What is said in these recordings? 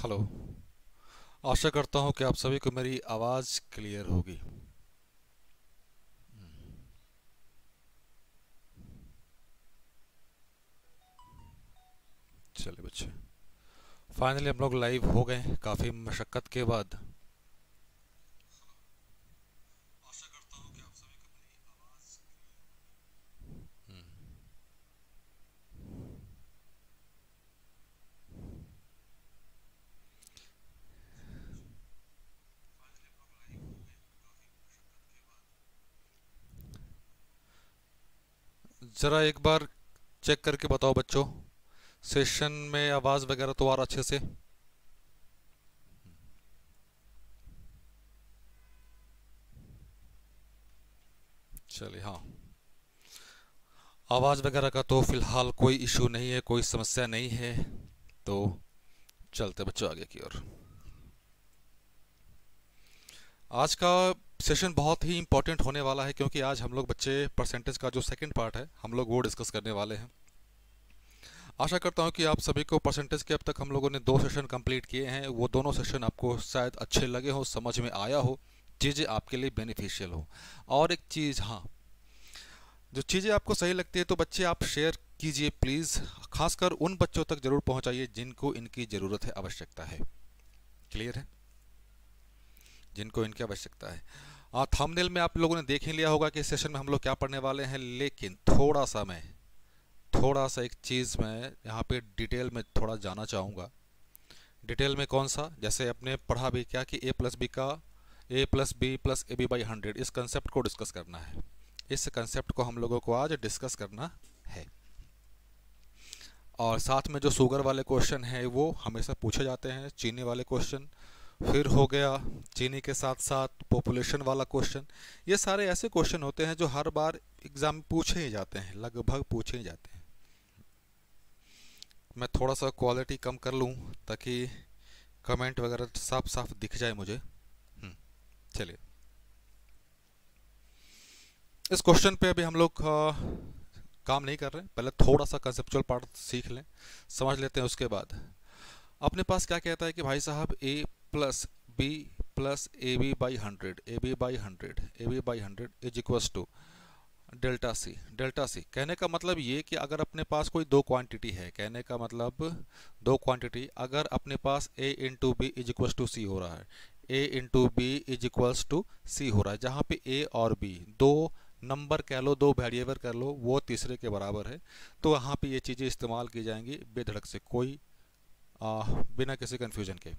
Hello. आशा करता हूँ कि आप सभी को मेरी आवाज़ क्लियर होगी। चलिए बच्चे, फाइनली हम लोग लाइव हो गए काफ़ी मशक्क़त के बाद। आशा करता हूँ कि आप सभी को मेरी आवाज़ फाइनली हम लोग लाइव हो गए काफ़ी मशक्क़त के बाद। ज़रा एक बार चेक करके बताओ बच्चों, सेशन में आवाज़ वगैरह तो आ रहा अच्छे से? चलिए, हाँ, आवाज़ वगैरह का तो फ़िलहाल कोई इशू नहीं है, कोई समस्या नहीं है। तो चलते बच्चों आगे की ओर। आज का सेशन बहुत ही इंपॉर्टेंट होने वाला है, क्योंकि आज हम लोग बच्चे परसेंटेज का जो सेकंड पार्ट है हम लोग वो डिस्कस करने वाले हैं। आशा करता हूँ कि आप सभी को परसेंटेज के अब तक हम लोगों ने 2 सेशन कंप्लीट किए हैं, वो दोनों सेशन आपको शायद अच्छे लगे हो, समझ में आया हो, चीज़ें आपके लिए बेनिफिशियल हो। और एक चीज़, हाँ, जो चीज़ें आपको सही लगती है तो बच्चे आप शेयर कीजिए प्लीज़, खासकर उन बच्चों तक ज़रूर पहुँचाइए जिनको इनकी ज़रूरत है, आवश्यकता है। क्लियर है? जिनको इनकी आवश्यकता है। थंबनेल में आप लोगों ने देख ही लिया होगा कि इस सेशन में हम लोग क्या पढ़ने वाले हैं, लेकिन थोड़ा सा एक चीज़ मैं यहाँ पे डिटेल में थोड़ा जाना चाहूँगा। डिटेल में कौन सा? जैसे अपने पढ़ा भी क्या कि a+b+a+b+ab/100, इस कंसेप्ट को डिस्कस करना है। इस कंसेप्ट को हम लोगों को आज डिस्कस करना है। और साथ में जो शुगर वाले क्वेश्चन हैं वो हमेशा पूछे जाते हैं, चीनी वाले क्वेश्चन, फिर हो गया चीनी के साथ साथ पॉपुलेशन वाला क्वेश्चन। ये सारे ऐसे क्वेश्चन होते हैं जो हर बार एग्ज़ाम में पूछे ही जाते हैं, लगभग पूछे ही जाते हैं। मैं थोड़ा सा क्वालिटी कम कर लूँ ताकि कमेंट वगैरह साफ साफ दिख जाए मुझे। चलिए, इस क्वेश्चन पे अभी हम लोग काम नहीं कर रहे हैं, पहले थोड़ा सा कंसेप्चुअल पार्ट सीख लें, समझ लेते हैं। उसके बाद अपने पास क्या कहता है कि भाई साहब a+b+ab/100 is equals to delta C. कहने का मतलब ये कि अगर अपने पास कोई दो क्वांटिटी है, कहने का मतलब दो क्वांटिटी, अगर अपने पास a into B is equals to C हो रहा है, a into B is equals to C हो रहा है, जहाँ पे a और b दो नंबर कह लो, दो वेरिएबल कर लो, वो तीसरे के बराबर है, तो वहाँ पे ये चीज़ें इस्तेमाल की जाएंगी बेधड़क से, कोई बिना किसी कन्फ्यूजन के।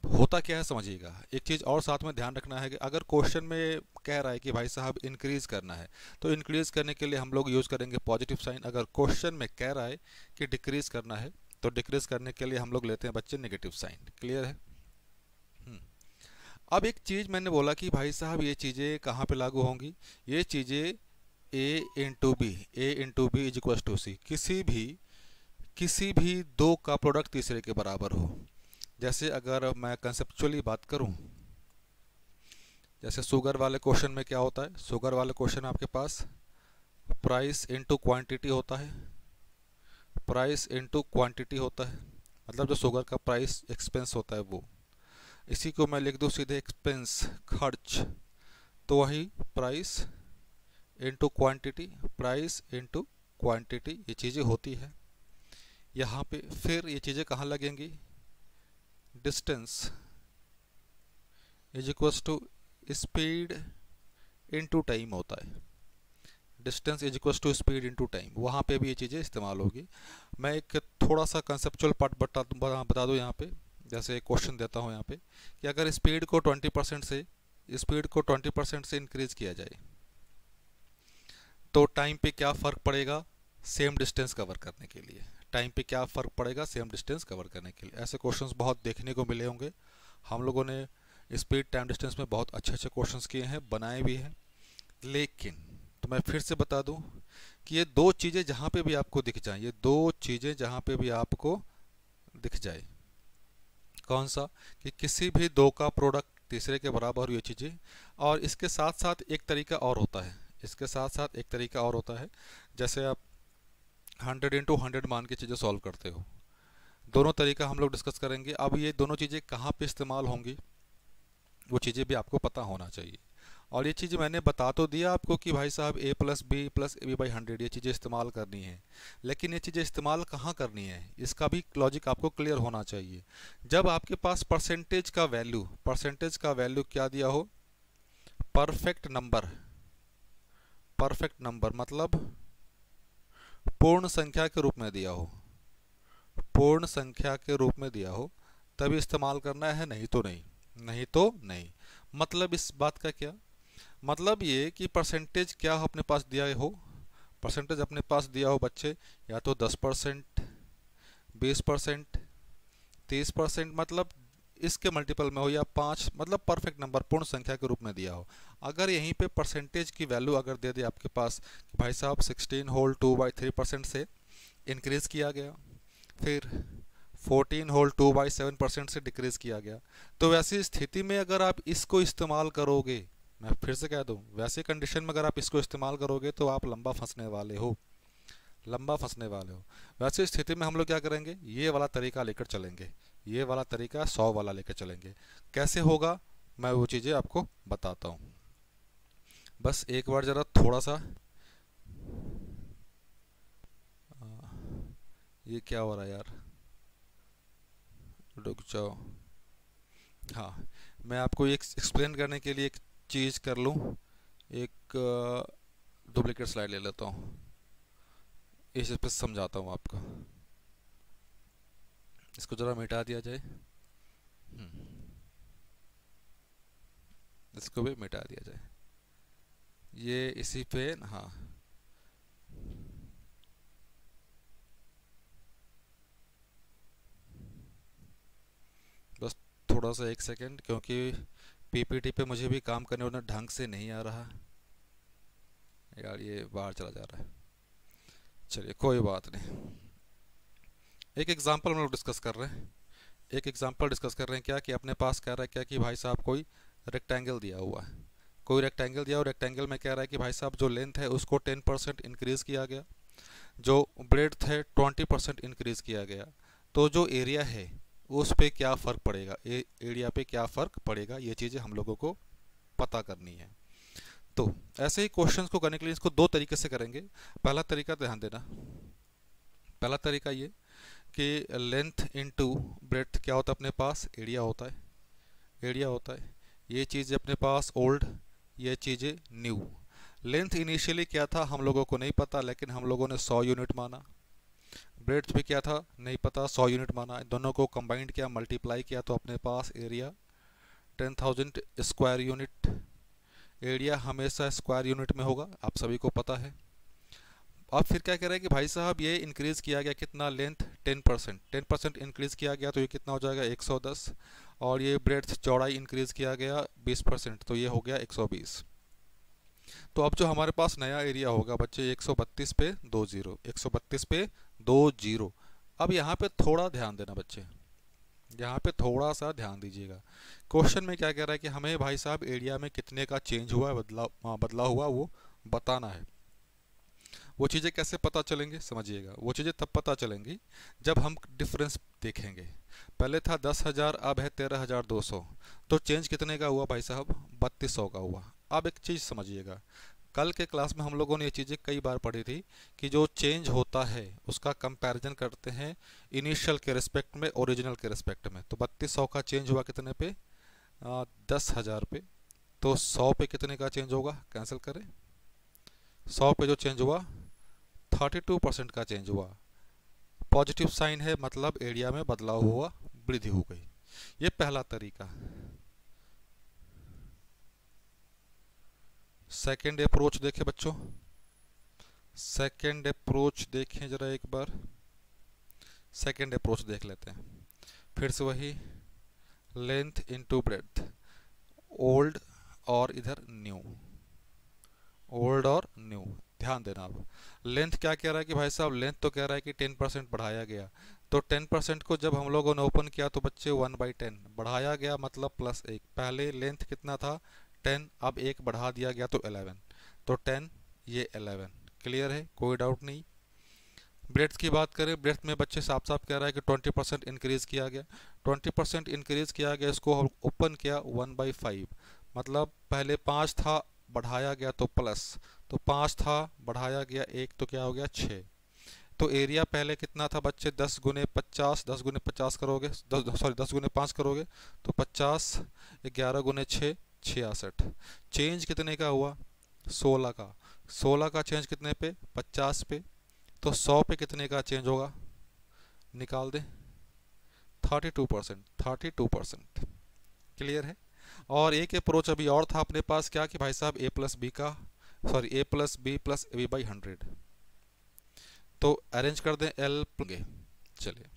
होता क्या है समझिएगा। एक चीज़ और साथ में ध्यान रखना है कि अगर क्वेश्चन में कह रहा है कि भाई साहब इंक्रीज करना है, तो इंक्रीज करने के लिए हम लोग यूज़ करेंगे पॉजिटिव साइन। अगर क्वेश्चन में कह रहा है कि डिक्रीज करना है, तो डिक्रीज करने के लिए हम लोग लेते हैं बच्चे नेगेटिव साइन। क्लियर है? अब एक चीज़ मैंने बोला कि भाई साहब ये चीज़ें कहाँ पे लागू होंगी, ये चीज़ें a into B is equal to C, किसी भी दो का प्रोडक्ट तीसरे के बराबर हो। जैसे अगर मैं कंसेप्चुअली बात करूं, जैसे शुगर वाले क्वेश्चन में क्या होता है, शुगर वाले क्वेश्चन आपके पास प्राइस इनटू क्वांटिटी होता है, प्राइस इनटू क्वांटिटी होता है, मतलब जो शुगर का प्राइस एक्सपेंस होता है वो, इसी को मैं लिख दूं सीधे एक्सपेंस, खर्च, तो वही price into quantity, price into quantity, ये चीज़ें होती है। यहाँ पे फिर ये चीज़ें कहाँ लगेंगी, distance is equals to speed into time होता है, distance is equals to speed into time, वहाँ पे भी ये चीज़ें इस्तेमाल होगी। मैं एक थोड़ा सा कंसेप्चुअल पार्ट बता दूँ यहाँ पे। जैसे एक क्वेश्चन देता हूँ यहाँ पे कि अगर स्पीड को 20% से इंक्रीज किया जाए तो टाइम पे क्या फ़र्क पड़ेगा सेम डिस्टेंस कवर करने के लिए, टाइम पे क्या फ़र्क पड़ेगा सेम डिस्टेंस कवर करने के लिए। ऐसे क्वेश्चंस बहुत देखने को मिले होंगे, हम लोगों ने स्पीड टाइम डिस्टेंस में बहुत अच्छे अच्छे क्वेश्चंस किए हैं, बनाए भी हैं। लेकिन तो मैं फिर से बता दूं कि ये दो चीज़ें जहाँ पे भी आपको दिख जाएं, ये दो चीज़ें जहाँ पे भी आपको दिख जाए, कौन सा, कि किसी भी दो का प्रोडक्ट तीसरे के बराबर, ये चीज़ें। और इसके साथ साथ एक तरीका और होता है, इसके साथ साथ एक तरीका और होता है, जैसे आप 100 इंटू 100 मान के चीज़ें सॉल्व करते हो, दोनों तरीका हम लोग डिस्कस करेंगे। अब ये दोनों चीज़ें कहाँ पे इस्तेमाल होंगी वो चीज़ें भी आपको पता होना चाहिए। और ये चीज़ मैंने बता तो दिया आपको कि भाई साहब a plus B plus A B by 100 ये चीज़ें इस्तेमाल करनी है, लेकिन ये चीज़ें इस्तेमाल कहाँ करनी है इसका भी लॉजिक आपको क्लियर होना चाहिए। जब आपके पास परसेंटेज का वैल्यू क्या दिया हो, परफेक्ट नंबर, परफेक्ट नंबर मतलब पूर्ण संख्या के रूप में दिया हो, पूर्ण संख्या के रूप में दिया हो, तभी इस्तेमाल करना है, नहीं तो नहीं, नहीं तो नहीं। मतलब इस बात का क्या मतलब, ये कि परसेंटेज क्या अपने पास दिया हो, परसेंटेज अपने पास दिया हो बच्चे, या तो 10%, 20%, 30%, मतलब इसके मल्टीपल में हो, या 5, मतलब परफेक्ट नंबर पूर्ण संख्या के रूप में दिया हो। अगर यहीं पे परसेंटेज की वैल्यू अगर दे दे आपके पास कि भाई साहब 16 होल 2/3% से इंक्रीज़ किया गया, फिर 14 होल 2/7% से डिक्रीज़ किया गया, तो वैसी स्थिति में अगर आप इसको इस्तेमाल करोगे, मैं फिर से कह दूं, वैसे कंडीशन में अगर आप इसको इस्तेमाल करोगे तो आप लंबा फंसने वाले हो, लंबा फंसने वाले हो। वैसे स्थिति में हम लोग क्या करेंगे, ये वाला तरीका लेकर चलेंगे, ये वाला तरीका 100 वाला लेकर चलेंगे। कैसे होगा मैं वो चीज़ें आपको बताता हूँ। बस एक बार ज़रा थोड़ा सा ये क्या हो रहा है यार, रुक जाओ। हाँ, मैं आपको एक एक्सप्लेन करने के लिए एक चीज़ कर लूँ, एक डुप्लीकेट स्लाइड ले लेता हूँ, इस पे समझाता हूँ आपको। इसको ज़रा मिटा दिया जाए, इसको भी मिटा दिया जाए, ये इसी पे, हाँ बस थोड़ा सा एक सेकेंड, क्योंकि पीपीटी पे मुझे भी काम करने वाला ढंग से नहीं आ रहा यार, ये बाहर चला जा रहा है। चलिए कोई बात नहीं, एक एग्जांपल हम लोग डिस्कस कर रहे हैं, एक एग्जांपल डिस्कस कर रहे हैं। क्या कि अपने पास कह रहा है क्या कि भाई साहब कोई रेक्टेंगल दिया हुआ है, कोई रेक्टेंगल दिया, और रेक्टेंगल में कह रहा है कि भाई साहब जो लेंथ है उसको 10% इंक्रीज़ किया गया, जो ब्रेड्थ है 20% इंक्रीज़ किया गया, तो जो एरिया है उस पे क्या फ़र्क पड़ेगा, एरिया पे क्या फ़र्क पड़ेगा, ये चीज़ें हम लोगों को पता करनी है। तो ऐसे ही क्वेश्चंस को करने के लिए इसको दो तरीके से करेंगे। पहला तरीका ध्यान देना, पहला तरीका ये कि लेंथ इनटू ब्रेड्थ क्या होता है अपने पास, एरिया होता है, एरिया होता है। ये चीज़ें अपने पास ओल्ड, ये चीज़ें न्यू। लेंथ इनिशियली क्या था हम लोगों को नहीं पता, लेकिन हम लोगों ने 100 यूनिट माना। ब्रेड्थ भी क्या था नहीं पता, 100 यूनिट माना। दोनों को कंबाइंड किया, मल्टीप्लाई किया, तो अपने पास एरिया 10,000 स्क्वायर यूनिट। एरिया हमेशा स्क्वायर यूनिट में होगा, आप सभी को पता है। अब फिर क्या कह रहा है कि भाई साहब ये इंक्रीज़ किया गया कितना, लेंथ 10%, 10% इंक्रीज़ किया गया, तो ये कितना हो जाएगा 110, और ये ब्रेड्थ चौड़ाई इंक्रीज़ किया गया 20%, तो ये हो गया 120। तो अब जो हमारे पास नया एरिया होगा बच्चे 132 पे 2 जीरो, 132 पे 2 जीरो। अब यहाँ पे थोड़ा ध्यान देना बच्चे, यहाँ पे थोड़ा सा ध्यान दीजिएगा। क्वेश्चन में क्या कह रहा है कि हमें भाई साहब एरिया में कितने का चेंज हुआ है, बदला हुआ वो बताना है। वो चीज़ें कैसे पता चलेंगे समझिएगा, वो चीज़ें तब पता चलेंगी जब हम डिफरेंस देखेंगे। पहले था 10,000, अब है 13,200, तो चेंज कितने का हुआ भाई साहब, 3200 का हुआ। अब एक चीज़ समझिएगा, कल के क्लास में हम लोगों ने ये चीज़ें कई बार पढ़ी थी कि जो चेंज होता है उसका कंपैरिजन करते हैं इनिशियल के रिस्पेक्ट में, ओरिजिनल के रिस्पेक्ट में। तो 3200 का चेंज हुआ कितने पे, 10,000 पे, तो 100 पे कितने का चेंज होगा, कैंसिल करें, 100 पे जो चेंज हुआ 32% का चेंज हुआ। पॉजिटिव साइन है, मतलब एरिया में बदलाव हुआ, वृद्धि हो गई। ये पहला तरीका। सेकेंड अप्रोच देखें बच्चों, सेकेंड अप्रोच देखें जरा एक बार, सेकेंड अप्रोच देख लेते हैं। फिर से वही लेंथ इनटू ब्रेड्थ, ओल्ड और इधर न्यू, ओल्ड और न्यू। ध्यान देना, अब लेंथ क्या कह रहा है कि भाई साहब लेंथ तो कह रहा है कि 10% बढ़ाया गया, तो 10% को जब हम लोगों ने ओपन किया तो बच्चे 1/10 बढ़ाया गया, मतलब +1। पहले लेंथ कितना था 10, अब 1 बढ़ा दिया गया तो 11, तो 10 ये 11। क्लियर है, कोई डाउट नहीं। ब्रेड्थ की बात करें, ब्रेड्थ में बच्चे साफ साफ कह रहा है कि 20% इंक्रीज किया गया। 20% इंक्रीज किया गया, इसको हम ओपन किया 1/5, मतलब पहले 5 था, बढ़ाया गया तो प्लस, तो 5 था बढ़ाया गया 1, तो क्या हो गया 6। तो एरिया पहले कितना था बच्चे, 10 गुने 50, 10 गुने 50 करोगे, 10 गुने 5 करोगे तो 50, 11 गुने 6 66। चेंज कितने का हुआ, 16 का। 16 का चेंज कितने पे, 50 पे। तो 100 पे कितने का चेंज होगा, निकाल दे, 32%, 32%। क्लियर है। और एक अप्रोच अभी और था अपने पास, क्या कि भाई साहब ए प्लस बी का, sorry A plus B plus A B by 100, तो अरेंज कर दें एल। चलिए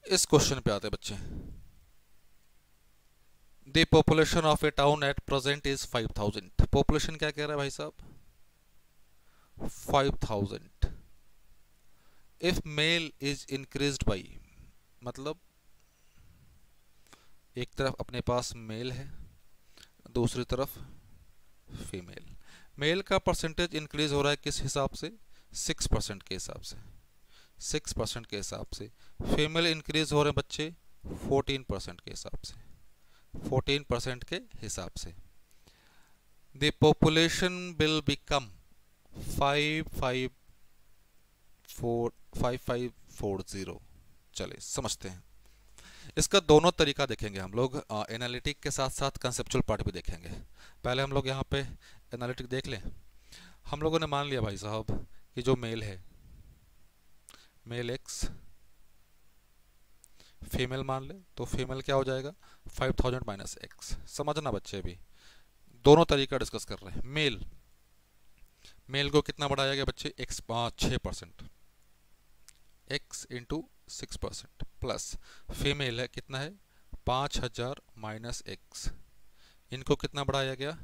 इस क्वेश्चन पे आते हैं बच्चे। The population of a town at present is 5000। Population क्या कह रहा है भाई साहब, 5000। If male is increased by, मतलब एक तरफ अपने पास मेल है, दूसरी तरफ फीमेल। मेल का परसेंटेज इंक्रीज हो रहा है किस हिसाब से, 6% के हिसाब से, 6% के हिसाब से। फीमेल इंक्रीज हो रहे हैं बच्चे 14% के हिसाब से, 14% के हिसाब से। The population will become 5540। चले समझते हैं। इसका दोनों तरीका देखेंगे हम लोग, एनालिटिक के साथ साथ कंसेप्चुअल पार्ट भी देखेंगे। पहले हम लोग यहाँ पे एनालिटिक देख लें। हम लोगों ने मान लिया भाई साहब कि जो मेल है, मेल एक्स, फीमेल मान ले तो फीमेल क्या हो जाएगा 5000 माइनस एक्स। समझना बच्चे, भी दोनों तरीका डिस्कस कर रहे हैं। मेल, मेल को कितना बढ़ाया गया बच्चे, x 6%, x into 6% plus female है कितना है 5000 माइनस एक्स, इनको कितना बढ़ाया गया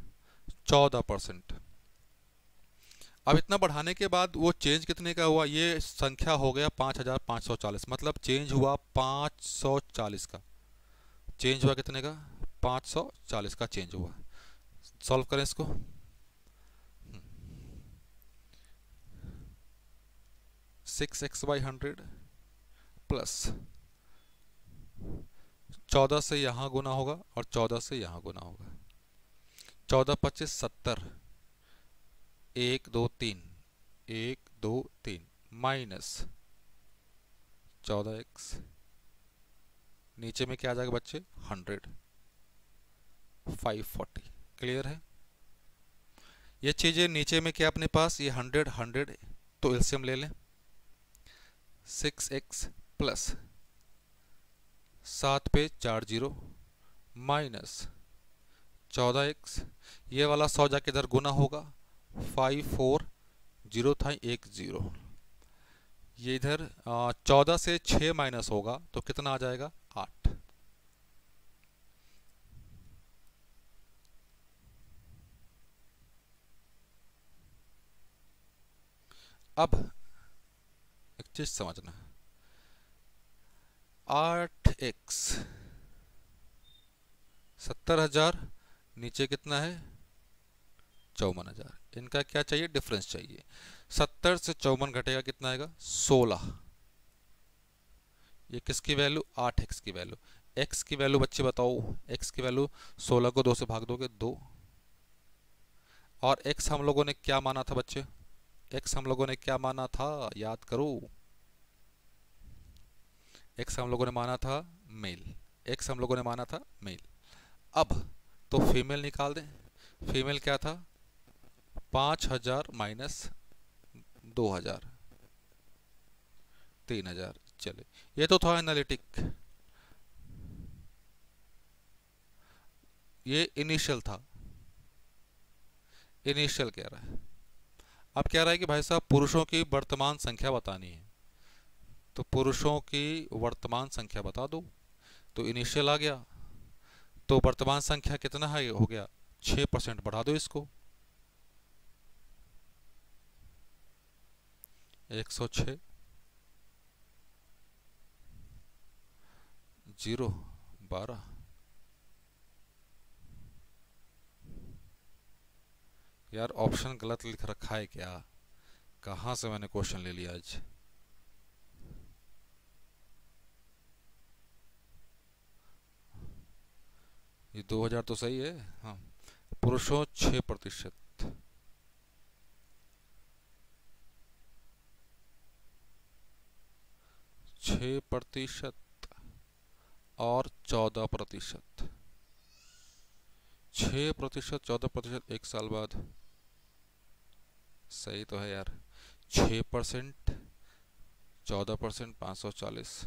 14%। अब इतना बढ़ाने के बाद वो चेंज कितने का हुआ, ये संख्या हो गया 5540, मतलब चेंज हुआ 540 का। चेंज हुआ कितने का, 540 का चेंज हुआ। सॉल्व करें इसको, 6x/100 प्लस 14 से यहाँ गुना होगा और 14 से यहाँ गुना होगा। 14 25 70, 1 2 3, 1 2 3 माइनस 14x, नीचे में क्या आ जाएगा बच्चे 100, 540। क्लियर है। ये चीज़ें नीचे में क्या अपने पास, ये 100 100, तो एलसीएम ले लें। 6x प्लस 7 पे 4 जीरो माइनस 14x, ये वाला 100 जाके इधर गुना होगा, 540 था 10, ये इधर 14 से 6 माइनस होगा तो कितना आ जाएगा 8। अब एक चीज समझना, 8x 70,000, नीचे कितना है 54,000, इनका क्या चाहिए, डिफरेंस चाहिए। 70 से 54 घटेगा कितना आएगा 16। ये किसकी वैल्यू, 8x की वैल्यू। x की वैल्यू बच्चे बताओ, x की वैल्यू 16 को 2 से भाग दोगे 2, और x हम लोगों ने क्या माना था बच्चे, x हम लोगों ने क्या माना था, याद करो। x हम लोगों ने माना था मेल, x हम लोगों ने माना था मेल। अब तो फीमेल निकाल दें। फीमेल क्या था 5000 माइनस 2000, 3000। चले, ये तो था एनालिटिक, ये इनिशियल था, इनिशियल कह रहा है। अब कह रहा है कि भाई साहब पुरुषों की वर्तमान संख्या बतानी है, तो पुरुषों की वर्तमान संख्या बता दो। तो इनिशियल आ गया, तो वर्तमान संख्या कितना है हो गया 6%, बढ़ा दो इसको 106 0 12। यार ऑप्शन गलत लिख रखा है क्या, कहाँ से मैंने क्वेश्चन ले लिया आज। ये 2000 तो सही है। हाँ, पुरुषों 6%, 6% और 14%, 6%, 14% 1 साल बाद। सही तो है यार। 6%, 14%, 540,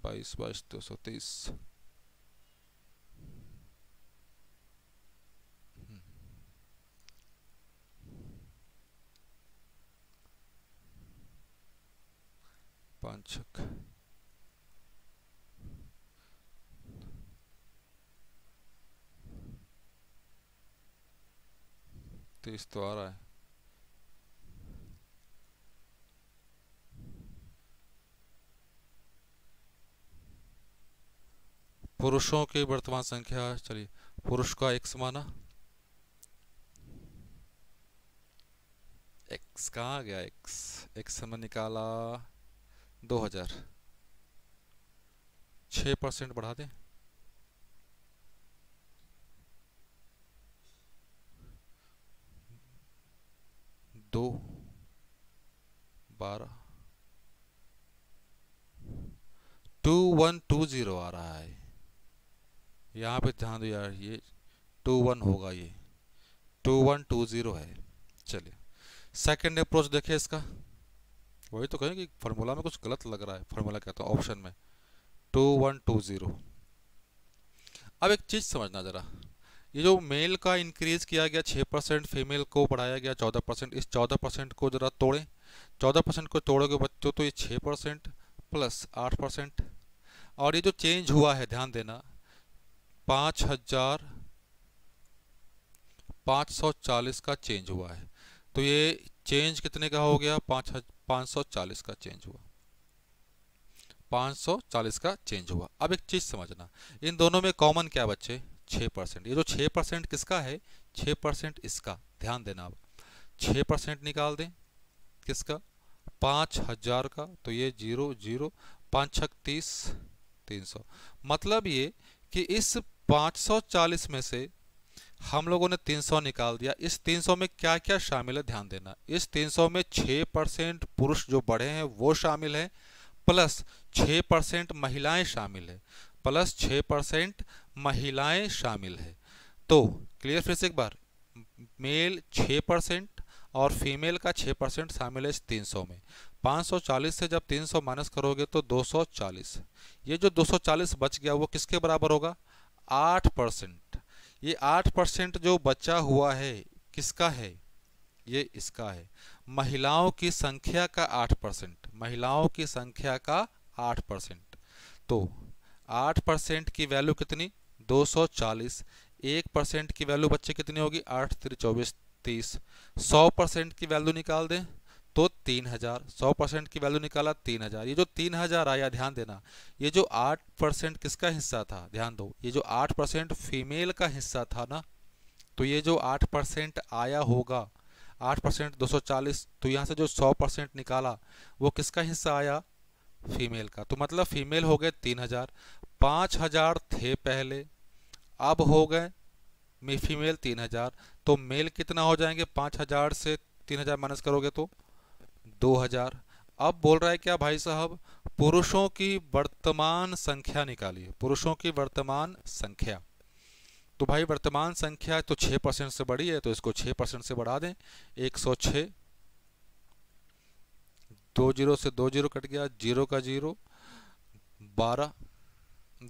22 230। 5 30 तो आ रहा है। पुरुषों की वर्तमान संख्या, चलिए पुरुष का x माना, x कहाँ गया, x हमने निकाला 2000, 6% बढ़ा दें, 2 12 2120 आ रहा है। यहाँ पे ध्यान दो यार, ये 21 होगा, ये 2120 है। चलिए सेकंड अप्रोच देखें इसका। वही तो कहें कि फार्मूला में कुछ गलत लग रहा है, फार्मूला कहता हूँ ऑप्शन में 2120। अब एक चीज़ समझना ज़रा, ये जो मेल का इंक्रीज किया गया 6%, फीमेल को बढ़ाया गया 14%, इस 14% को ज़रा तोड़ें। 14% को तोड़ोगे बच्चों तो ये 6% प्लस 8%, और ये जो चेंज हुआ है ध्यान देना 5540 का चेंज हुआ है, तो ये चेंज कितने का हो गया, 540 का चेंज हुआ, 540 का चेंज हुआ। अब एक चीज़ समझना, इन दोनों में कॉमन क्या बच्चे, 6%। ये जो 6% किसका है, 6% इसका, ध्यान देना। अब 6% निकाल दें किसका, 5000 का, तो ये 0 0, 5 6 30, 300। मतलब ये कि इस 540 में से हम लोगों ने 300 निकाल दिया। इस 300 में क्या क्या शामिल है ध्यान देना, इस 300 में 6% पुरुष जो बढ़े हैं वो शामिल है, प्लस 6% महिलाएं शामिल है, प्लस 6% महिलाएं शामिल है। तो क्लियर, फिर से एक बार, मेल 6% और फीमेल का 6% शामिल है इस 300 में। 540 से जब 300 माइनस करोगे तो 240, ये जो 240 बच गया वो किसके बराबर होगा, 8%। ये 8% जो बचा हुआ है किसका है, ये इसका है, महिलाओं की संख्या का 8%, महिलाओं की संख्या का 8%। तो 8% की वैल्यू कितनी, 240, 1% की वैल्यू बच्चे कितनी होगी, 8 3 24 30। 100% की वैल्यू निकाल दें तो 3000, 100% की वैल्यू निकाला 3000। ये जो 3000 आया ध्यान देना, ये जो 8% किसका हिस्सा था, ध्यान दो, ये जो 8% फीमेल का हिस्सा था ना, तो ये जो 8% आया होगा, 8% 240, तो यहाँ से जो 100% निकाला वो किसका हिस्सा आया, फीमेल का। तो मतलब फीमेल हो गए 3000, 5000 थे पहले, अब हो गए फीमेल 3000, तो मेल कितना हो जाएंगे, 5000 से 3000 माइनस करोगे तो 2000। अब बोल रहा है क्या भाई साहब, पुरुषों की वर्तमान संख्या निकालिए, पुरुषों की वर्तमान संख्या। तो भाई वर्तमान संख्या तो 6% से बड़ी है, तो इसको 6% से बढ़ा दें, 106, 2 जीरो से 2 जीरो कट गया, 0 का 0, 12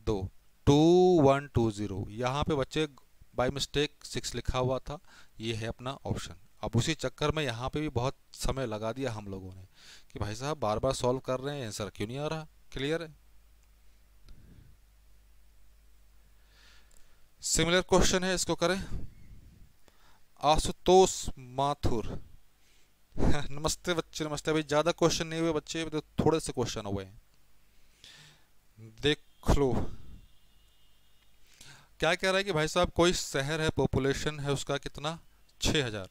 2, 2120। यहाँ पे बच्चे बाय मिस्टेक 6 लिखा हुआ था, ये है अपना ऑप्शन। अब उसी चक्कर में यहाँ पे भी बहुत समय लगा दिया हम लोगों ने कि भाई साहब बार बार सॉल्व कर रहे हैं, आंसर क्यों नहीं आ रहा। क्लियर है। सिमिलर क्वेश्चन है, इसको करें। आशुतोष माथुर नमस्ते बच्चे, नमस्ते। भाई ज़्यादा क्वेश्चन नहीं हुए बच्चे, तो थोड़े से क्वेश्चन हुए हैं, देख लो। क्या कह रहा है कि भाई साहब कोई शहर है, पॉपुलेशन है उसका कितना, 6000।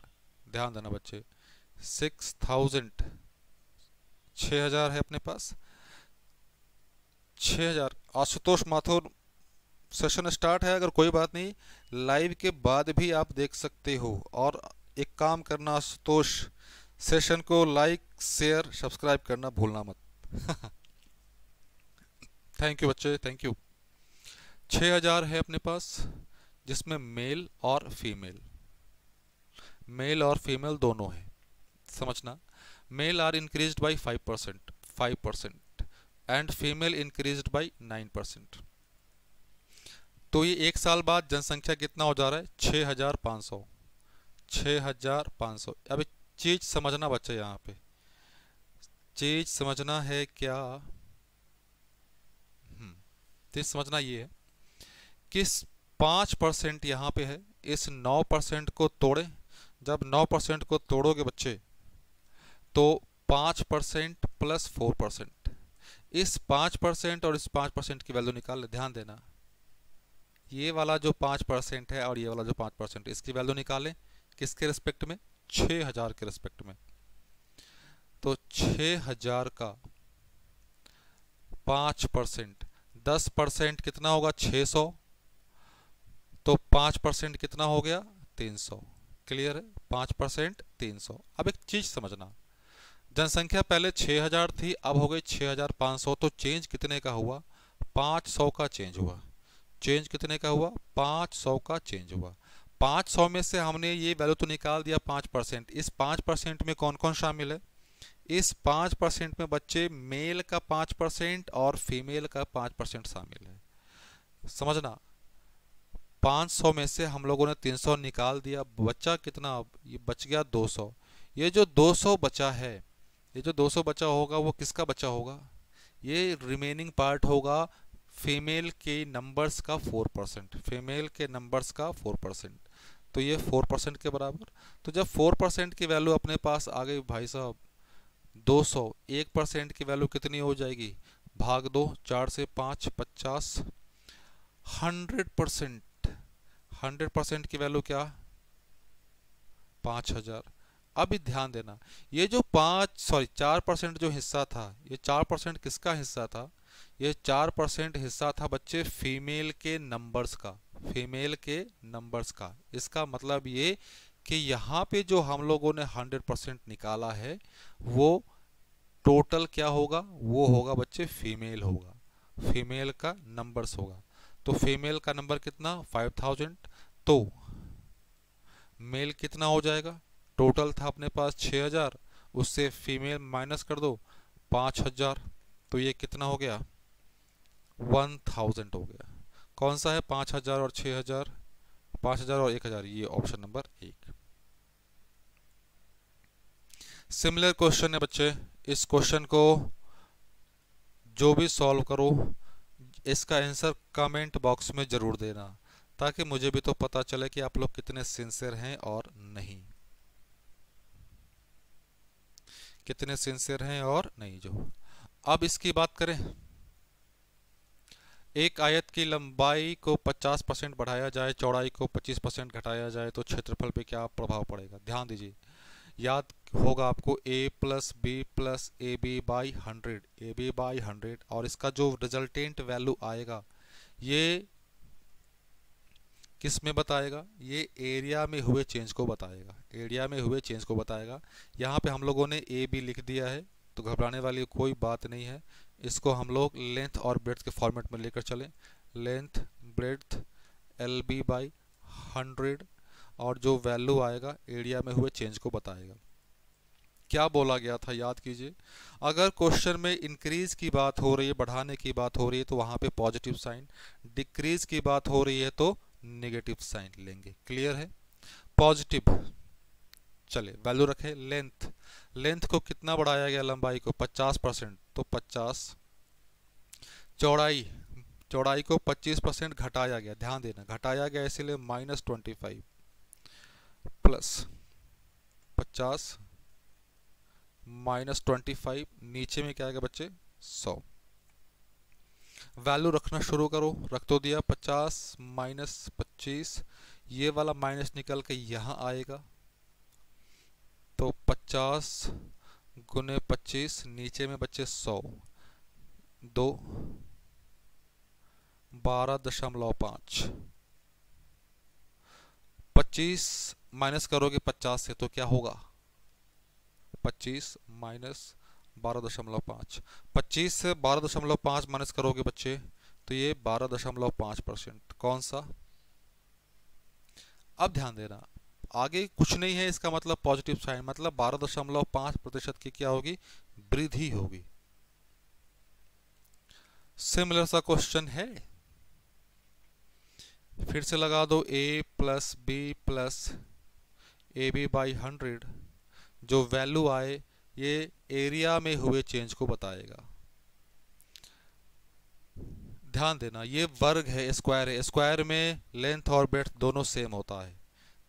ध्यान देना बच्चे, 6000, 6000 है अपने पास, 6000। आशुतोष माथुर सेशन स्टार्ट है, अगर कोई बात नहीं लाइव के बाद भी आप देख सकते हो। और एक काम करना आशुतोष, सेशन को लाइक शेयर सब्सक्राइब करना भूलना मत। थैंक यू बच्चे, थैंक यू। 6000 है अपने पास, जिसमें मेल और फीमेल, मेल और फीमेल दोनों है। समझना, male are increased by 5% and female increased by 9%। तो ये एक साल बाद जनसंख्या कितना हो जा रहा है? 6500, 6500। अब एक चीज समझना बच्चे, यहाँ पे चीज समझना है क्या, चीज समझना ये है कि 5% यहाँ पे है, इस 9% को तोड़े। जब 9% को तोड़ोगे बच्चे तो 5% प्लस 4%, इस 5% और इस 5% की वैल्यू निकाल ले। ध्यान देना, ये वाला जो 5% है और ये वाला जो 5%, इसकी वैल्यू निकालें किसके रिस्पेक्ट में? 6000 के रिस्पेक्ट में। तो 6000 का 5%, 10% कितना होगा? 600। तो 5% कितना हो गया? 300। क्लियर है? 5% 300। अब एक चीज समझना, जनसंख्या पहले 6000 थी, अब हो गई 6500। तो चेंज कितने का हुआ? 500 का चेंज हुआ। चेंज कितने का हुआ? 500 का चेंज हुआ। 500 में से हमने ये वैल्यू तो निकाल दिया 5%। इस 5% में कौन कौन शामिल है? इस 5% में बच्चे मेल का 5% और फीमेल का 5% शामिल है। समझना, 500 में से हम लोगों ने 300 निकाल दिया, बचा कितना? ये बच गया 200। ये जो 200 बचा है, ये जो 200 बचा होगा वो किसका बचा होगा? ये रिमेनिंग पार्ट होगा फीमेल के नंबर्स का 4%, फीमेल के नंबर्स का 4%। तो ये 4% के बराबर। तो जब 4% की वैल्यू अपने पास आ गई भाई साहब 200, 1% की वैल्यू कितनी हो जाएगी? भाग दो, 4 से 5 50, 100%। 100% की वैल्यू क्या? 5000। अभी ध्यान देना, ये जो 4% जो हिस्सा था, ये 4% किसका हिस्सा था? ये 4% हिस्सा था बच्चे फीमेल के नंबर्स का, फीमेल के नंबर्स का। इसका मतलब ये कि यहाँ पे जो हम लोगों ने 100% निकाला है वो टोटल क्या होगा? वो होगा बच्चे फीमेल होगा, फीमेल का नंबर्स होगा। तो फीमेल का नंबर कितना? 5000। तो मेल कितना हो जाएगा? टोटल था अपने पास 6000, उससे फीमेल माइनस कर दो 5000। तो ये कितना हो गया? 1000 हो गया। कौन सा है? 5000 और 6000, 5000 और 1000, ये ऑप्शन नंबर 1। सिमिलर क्वेश्चन है बच्चे, इस क्वेश्चन को जो भी सॉल्व करो इसका आंसर कमेंट बॉक्स में जरूर देना, ताकि मुझे भी तो पता चले कि आप लोग कितने सिंसियर हैं और नहीं, कितने सिंसियर हैं और नहीं। जो अब इसकी बात करें, एक आयत की लंबाई को 50% बढ़ाया जाए, चौड़ाई को 25% घटाया जाए तो क्षेत्रफल पे क्या प्रभाव पड़ेगा? ध्यान दीजिए, याद होगा आपको a plus B plus A B by 100, A B by 100, और इसका जो रिजल्टेंट वैल्यू आएगा ये किस में बताएगा? ये एरिया में हुए चेंज को बताएगा, एरिया में हुए चेंज को बताएगा। यहाँ पे हम लोगों ने ए बी लिख दिया है, तो घबराने वाली कोई बात नहीं है। इसको हम लोग लेंथ और ब्रेड्थ के फॉर्मेट में लेकर चलें। Length breadth L B by 100, और जो वैल्यू आएगा एरिया में हुए चेंज को बताएगा। क्या बोला गया था याद कीजिए, अगर क्वेश्चन में इंक्रीज की बात हो रही है, बढ़ाने की बात हो रही है, तो वहाँ पे पॉजिटिव साइन, डिक्रीज की बात हो रही है तो नेगेटिव साइन लेंगे। क्लियर है? पॉजिटिव, चले वैल्यू रखे। लेंथ, लेंथ को कितना बढ़ाया गया? लंबाई को 50%, तो 50। चौड़ाई, चौड़ाई को 25% घटाया गया, ध्यान देना घटाया गया इसीलिए -25 प्लस 50 -25, नीचे में क्या आएगा बच्चे? 100। वैल्यू रखना शुरू करो, रख तो दिया 50 -25, ये वाला माइनस निकल के यहाँ आएगा, तो 50 गुने 25, नीचे में बच्चे 100, 2 12.5, 25 माइनस करोगे 50 से तो क्या होगा, 25 माइनस 12.5, 25 से 12.5 माइनस करोगे बच्चे तो ये 12.5%। कौन सा? अब ध्यान देना, आगे कुछ नहीं है, इसका मतलब पॉजिटिव साइन, मतलब 12.5% की क्या होगी, वृद्धि होगी। सिमिलर सा क्वेश्चन है, फिर से लगा दो, a plus B plus A B by 100, जो वैल्यू आए ये एरिया में हुए चेंज को बताएगा। ध्यान देना, ये वर्ग है, स्क्वायर है, स्क्वायर में लेंथ और ब्रेड्थ दोनों सेम होता है,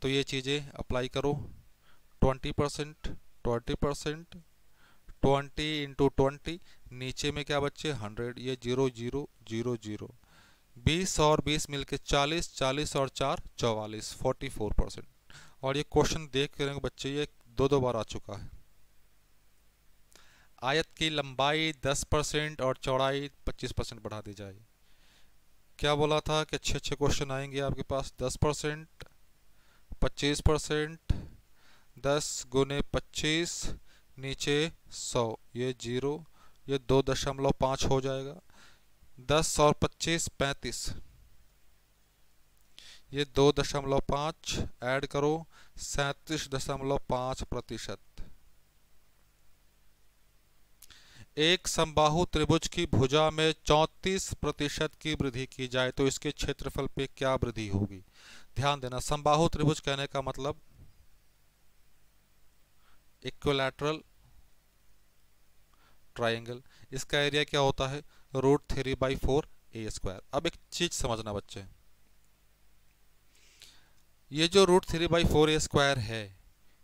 तो ये चीज़ें अप्लाई करो। 20%, 20%, 20 इंटू 20, नीचे में क्या बच्चे 100, ये 0 0 0 0, 20 और 20 मिलके 40, 40 और 4 44, 44%। और ये क्वेश्चन देख करेंगे बच्चे, ये दो बार आ चुका है। आयत की लंबाई 10% और चौड़ाई 25% बढ़ा दी जाए। क्या बोला था कि अच्छे अच्छे क्वेश्चन आएंगे आपके पास, 10%, 25%, 10 गुने 25, नीचे 100, ये 0, ये 2.5 हो जाएगा, 10 और 25 35, ये 2.5 ऐड करो, 37.5%। एक समबाहु त्रिभुज की भुजा में 34% की वृद्धि की जाए तो इसके क्षेत्रफल पे क्या वृद्धि होगी। ध्यान देना, समबाहु त्रिभुज कहने का मतलब इक्विलैटरल ट्राइंगल, इसका एरिया क्या होता है, √3/4 a²। अब एक चीज समझना बच्चे, ये जो √3/4 a² है,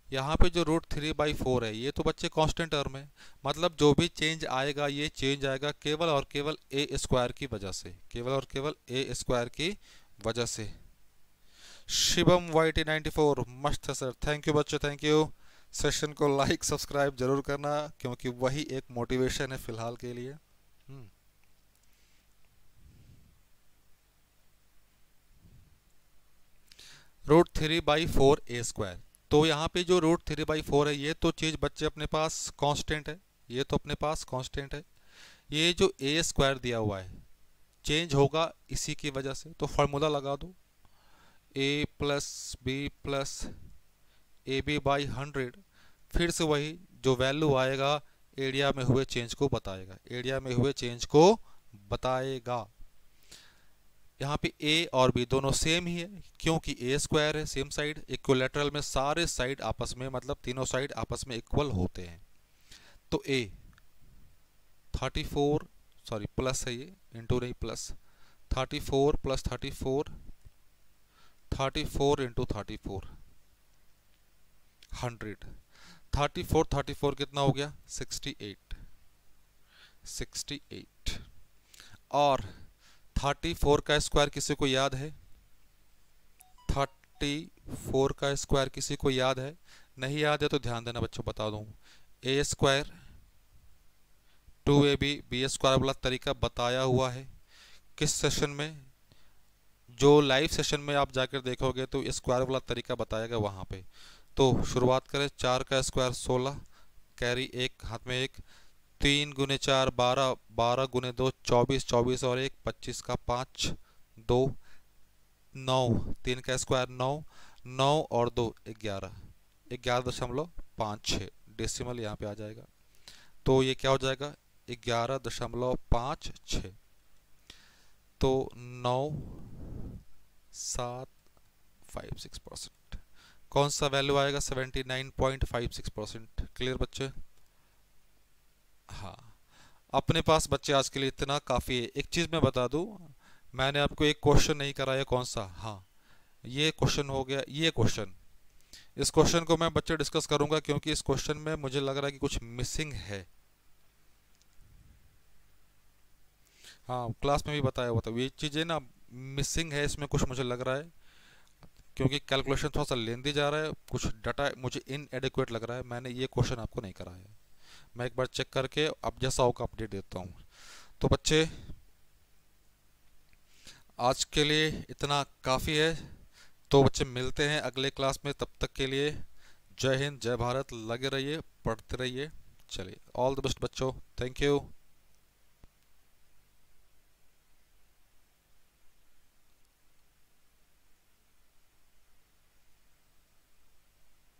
यहाँ पे जो √3/4 है, ये तो बच्चे कांस्टेंट टर्म है, मतलब जो भी चेंज आएगा ये चेंज आएगा केवल और केवल a² की वजह से, केवल और केवल a² की वजह से। शिवम YT94 मस्त है सर, थैंक यू बच्चों, थैंक यू। सेशन को लाइक सब्सक्राइब जरूर करना क्योंकि वही एक मोटिवेशन है फिलहाल के लिए। √3/4 a², तो यहाँ पे जो √3/4 है, ये तो चीज़ बच्चे अपने पास कांस्टेंट है, ये तो अपने पास कांस्टेंट है। ये जो a² दिया हुआ है चेंज होगा इसी की वजह से, तो फार्मूला लगा दो, a plus B plus A B by 100, फिर से वही जो वैल्यू आएगा एरिया में हुए चेंज को बताएगा, एरिया में हुए चेंज को बताएगा। यहाँ पे a और b दोनों सेम ही है क्योंकि a² है, सेम साइड, इक्विलैटरल में सारे साइड आपस में, मतलब तीनों साइड आपस में इक्वल होते हैं। तो a 34, सॉरी प्लस है ये, इंटू नहीं प्लस, 34 प्लस 34, 34 इंटू 34, 100, 34 34 कितना हो गया, 68, 68। और 34 का स्क्वायर किसी को याद है, 34 का स्क्वायर किसी को याद है, नहीं याद है तो ध्यान देना बच्चों, बता दूं, a² 2ab b² वाला तरीका बताया हुआ है किस सेशन में, जो लाइव सेशन में आप जाकर देखोगे तो स्क्वायर वाला तरीका बताएगा वहां पे। तो शुरुआत करें, 4 का स्क्वायर 16, कैरी 1 हाथ में 1, 3 गुने 4 12, 12 गुने 2 24, 24 और 1 25 का 5, 2 9, 3 का स्क्वायर 9, 9 और 2 11, 11.56 डेसिमल यहाँ पे आ जाएगा, तो ये क्या हो जाएगा 11.56, तो 9.756%। कौन सा वैल्यू आएगा, 79.56%। क्लियर बच्चे? हाँ, अपने पास बच्चे आज के लिए इतना काफ़ी है। एक चीज़ मैं बता दूं, मैंने आपको एक क्वेश्चन नहीं कराया, कौन सा, हाँ ये क्वेश्चन हो गया, ये क्वेश्चन, इस क्वेश्चन को मैं बच्चे डिस्कस करूंगा क्योंकि इस क्वेश्चन में मुझे लग रहा है कि कुछ मिसिंग है। हाँ क्लास में भी बताया हुआ था, ये चीज़ें ना मिसिंग है इसमें, कुछ मुझे लग रहा है। क्योंकि कैलकुलेशन थोड़ा सा लेंदी जा रहा है, कुछ डाटा मुझे इनएडिक्वेट लग रहा है, मैंने ये क्वेश्चन आपको नहीं कराया है। मैं एक बार चेक करके अब जैसा होगा अपडेट देता हूँ। तो बच्चे आज के लिए इतना काफ़ी है। तो बच्चे मिलते हैं अगले क्लास में, तब तक के लिए जय हिंद जय भारत, लगे रहिए पढ़ते रहिए। चलिए ऑल द बेस्ट बच्चों, थैंक यू।